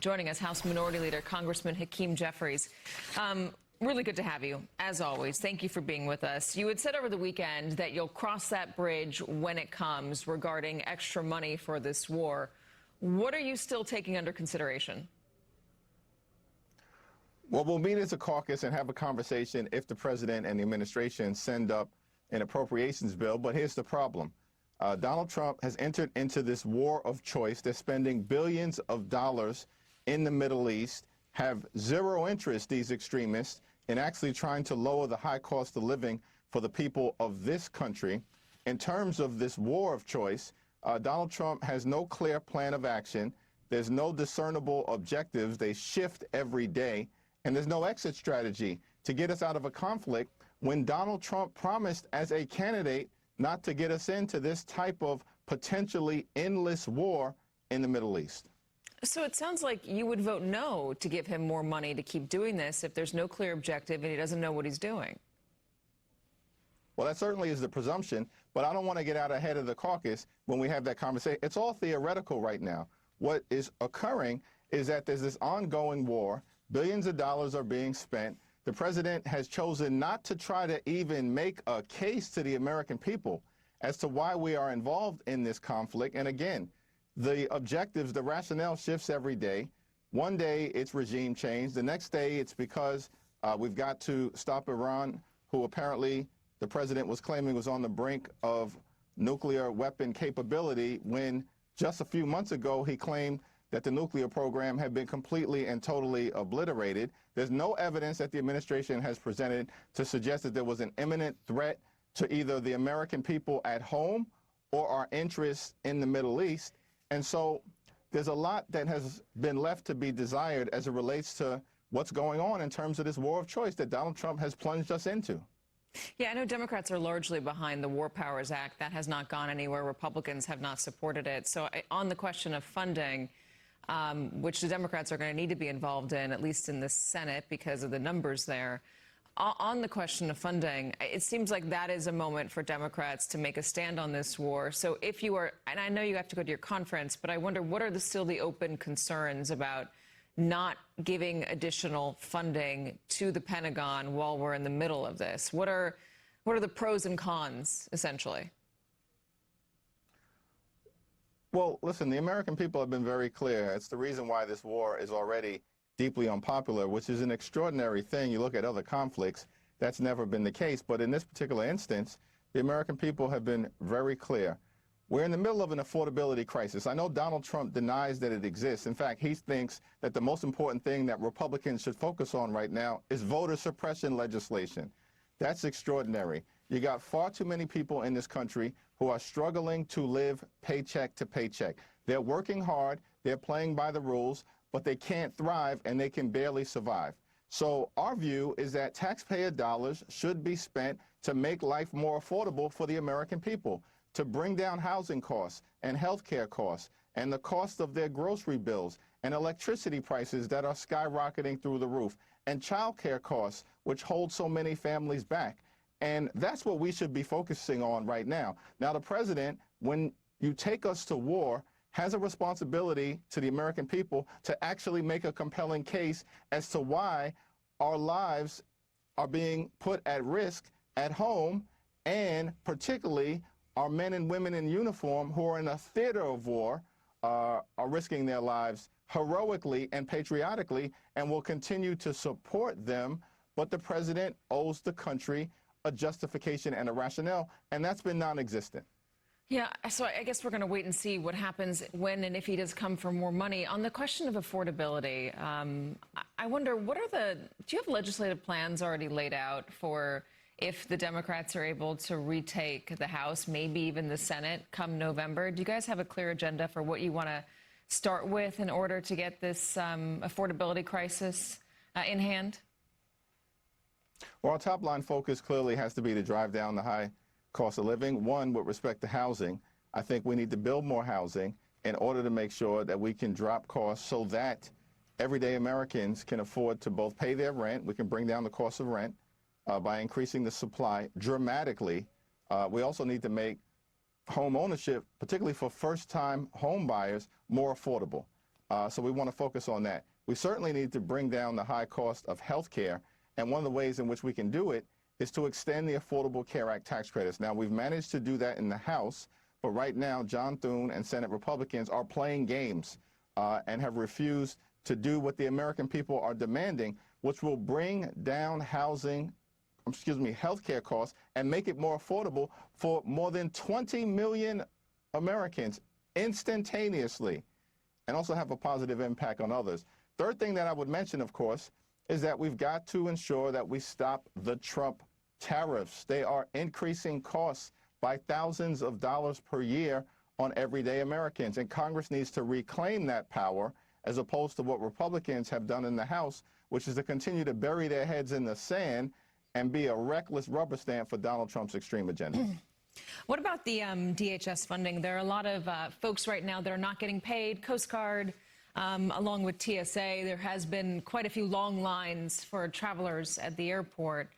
Joining us, House Minority Leader Congressman Hakeem Jeffries. Really good to have you, as always. Thank you for being with us. You had said over the weekend that you'll cross that bridge when it comes regarding extra money for this war. What are you still taking under consideration? Well, we'll meet as a caucus and have a conversation if the president and the administration send up an appropriations bill. But here's the problem. Donald Trump has entered into this war of choice. They're spending billions of dollars in the Middle East, have zero interest, these extremists, in actually trying to lower the high cost of living for the people of this country. In terms of this war of choice, Donald Trump has no clear plan of action. There's no discernible objectives. They shift every day. And there's no exit strategy to get us out of a conflict when Donald Trump promised as a candidate not to get us into this type of potentially endless war in the Middle East. So it sounds like you would vote no to give him more money to keep doing this if there's no clear objective and he doesn't know what he's doing. Well, that certainly is the presumption, but I don't want to get out ahead of the caucus when we have that conversation. It's all theoretical right now. What is occurring is that there's this ongoing war. Billions of dollars are being spent. The president has chosen not to try to even make a case to the American people as to why we are involved in this conflict. And again, the objectives, the rationale shifts every day. One day it's regime change. The next day it's because we've got to stop Iran, who apparently the president was claiming was on the brink of nuclear weapon capability, when just a few months ago he claimed that the nuclear program had been completely and totally obliterated. There's no evidence that the administration has presented to suggest that there was an imminent threat to either the American people at home or our interests in the Middle East. And so there's a lot that has been left to be desired as it relates to what's going on in terms of this war of choice that Donald Trump has plunged us into. Yeah, I know Democrats are largely behind the War Powers Act. That has not gone anywhere. Republicans have not supported it. So on the question of funding, which the Democrats are going to need to be involved in, at least in the Senate, because of the numbers there. On the question of funding, it seems like that is a moment for Democrats to make a stand on this war. So if you are, and I know you have to go to your conference, but I wonder what are still the open concerns about not giving additional funding to the Pentagon while we're in the middle of this? What are the pros and cons, essentially? Well, listen, the American people have been very clear. It's the reason why this war is already deeply unpopular, which is an extraordinary thing. You look at other conflicts, that's never been the case. But in this particular instance, the American people have been very clear. We're in the middle of an affordability crisis. I know Donald Trump denies that it exists. In fact, he thinks that the most important thing that Republicans should focus on right now is voter suppression legislation. That's extraordinary. You got far too many people in this country who are struggling to live paycheck to paycheck. They're working hard, they're playing by the rules, but they can't thrive and they can barely survive. So our view is that taxpayer dollars should be spent to make life more affordable for the American people, to bring down housing costs and health care costs and the cost of their grocery bills and electricity prices that are skyrocketing through the roof and child care costs, which hold so many families back. And that's what we should be focusing on right now. Now, the president, when you take us to war, has a responsibility to the American people to actually make a compelling case as to why our lives are being put at risk at home, and particularly our men and women in uniform who are in a theater of war are risking their lives heroically and patriotically, and will continue to support them. But the president owes the country a justification and a rationale, and that's been non-existent. Yeah, so I guess we're going to wait and see what happens when and if he does come for more money. On the question of affordability, I wonder, do you have legislative plans already laid out for if the Democrats are able to retake the House, maybe even the Senate come November? Do you guys have a clear agenda for what you want to start with in order to get this affordability crisis in hand? Well, our top line focus clearly has to be to drive down the high cost of living. One, with respect to housing, I think we need to build more housing in order to make sure that we can drop costs so that everyday Americans can afford to both pay their rent. We can bring down the cost of rent by increasing the supply dramatically. We also need to make home ownership, particularly for first-time home buyers, more affordable. So we want to focus on that. We certainly need to bring down the high cost of health care. And one of the ways in which we can do it is to extend the Affordable Care Act tax credits. Now, we've managed to do that in the House, but right now, John Thune and Senate Republicans are playing games and have refused to do what the American people are demanding, which will bring down health care costs and make it more affordable for more than 20 million Americans instantaneously, and also have a positive impact on others. Third thing that I would mention, of course, is that we've got to ensure that we stop the Trump tariffs. They are increasing costs by thousands of dollars per year on everyday Americans, and Congress needs to reclaim that power as opposed to what Republicans have done in the House, which is to continue to bury their heads in the sand and be a reckless rubber stamp for Donald Trump's extreme agenda. What about the DHS funding? There are a lot of folks right now that are not getting paid. Coast Guard, along with TSA, there has been quite a few long lines for travelers at the airport.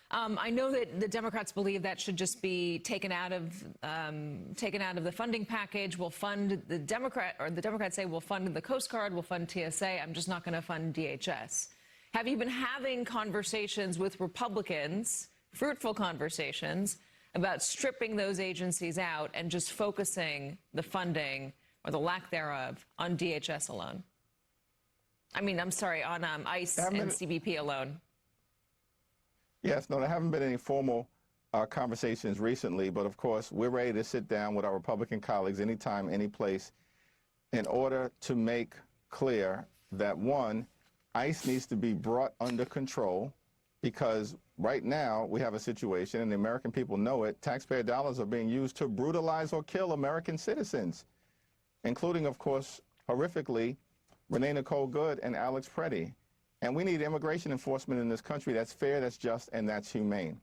I know that the Democrats believe that should just be taken out of the funding package. We'll fund the Democrats say we'll fund the Coast Guard, we'll fund TSA. I'm just not going to fund DHS. Have you been having conversations with Republicans, fruitful conversations, about stripping those agencies out and just focusing the funding, or the lack thereof, on DHS alone? I mean, I'm sorry, on ICE and CBP alone. Yes, no, there haven't been any formal conversations recently, but of course, we're ready to sit down with our Republican colleagues anytime, any place, in order to make clear that, one, ICE needs to be brought under control, because right now we have a situation, and the American people know it, taxpayer dollars are being used to brutalize or kill American citizens, including, of course, horrifically, Renee Nicole Good and Alex Preddy. And we need immigration enforcement in this country that's fair, that's just, and that's humane.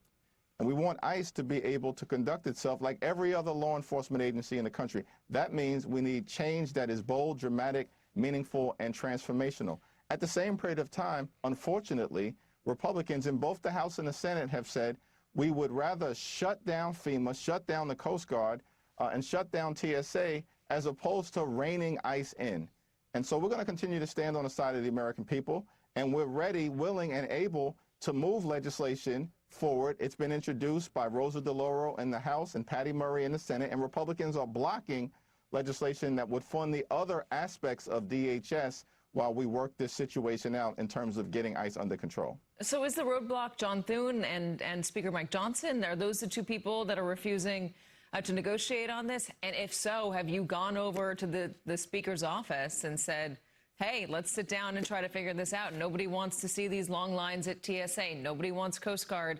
And we want ICE to be able to conduct itself like every other law enforcement agency in the country. That means we need change that is bold, dramatic, meaningful, and transformational. At the same period of time, unfortunately, Republicans in both the House and the Senate have said we would rather shut down FEMA, shut down the Coast Guard, and shut down TSA as opposed to reining ICE in. And so we're going to continue to stand on the side of the American people, and we're ready, willing, and able to move legislation forward. It's been introduced by Rosa DeLauro in the House and Patty Murray in the Senate, and Republicans are blocking legislation that would fund the other aspects of DHS while we work this situation out in terms of getting ICE under control. So is the roadblock John Thune and Speaker Mike Johnson? Are those the two people that are refusing to negotiate on this? And if so, have you gone over to the Speaker's office and said, hey, let's sit down and try to figure this out? Nobody wants to see these long lines at TSA. Nobody wants Coast Guard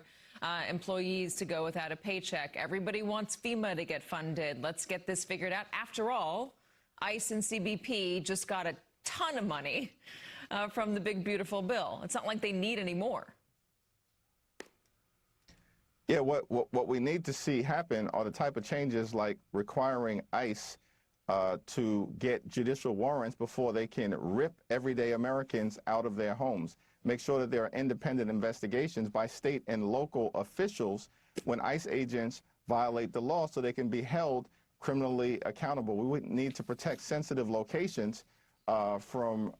employees to go without a paycheck. Everybody wants FEMA to get funded. Let's get this figured out. After all, ICE and CBP just got a ton of money from the big, beautiful bill. It's not like they need any more. Yeah, what we need to see happen are the type of changes like requiring ICE to get judicial warrants before they can rip everyday Americans out of their homes. Make sure that there are independent investigations by state and local officials when ICE agents violate the law so they can be held criminally accountable. We would need to protect sensitive locations from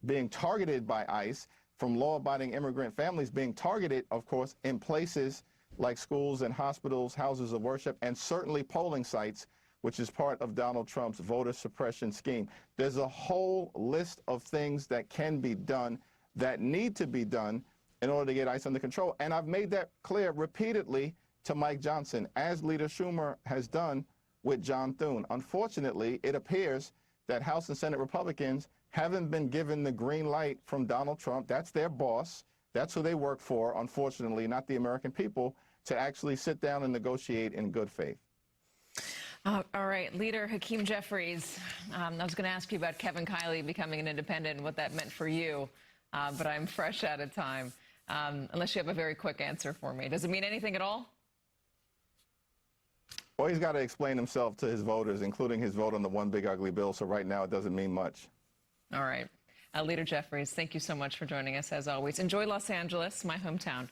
being targeted by ICE, from law-abiding immigrant families being targeted, of course, in places like schools and hospitals, houses of worship, and certainly polling sites, which is part of Donald Trump's voter suppression scheme. There's a whole list of things that can be done, that need to be done in order to get ICE under control. And I've made that clear repeatedly to Mike Johnson, as Leader Schumer has done with John Thune. Unfortunately, it appears that House and Senate Republicans haven't been given the green light from Donald Trump. That's their boss. That's who they work for, unfortunately, not the American people, to actually sit down and negotiate in good faith. All right, Leader Hakeem Jeffries, I was going to ask you about Kevin Kiley becoming an independent and what that meant for you, but I'm fresh out of time, unless you have a very quick answer for me. Does it mean anything at all? Well, he's got to explain himself to his voters, including his vote on the one big ugly bill, so right now it doesn't mean much. All right. Leader Jeffries, thank you so much for joining us, as always. Enjoy Los Angeles, my hometown.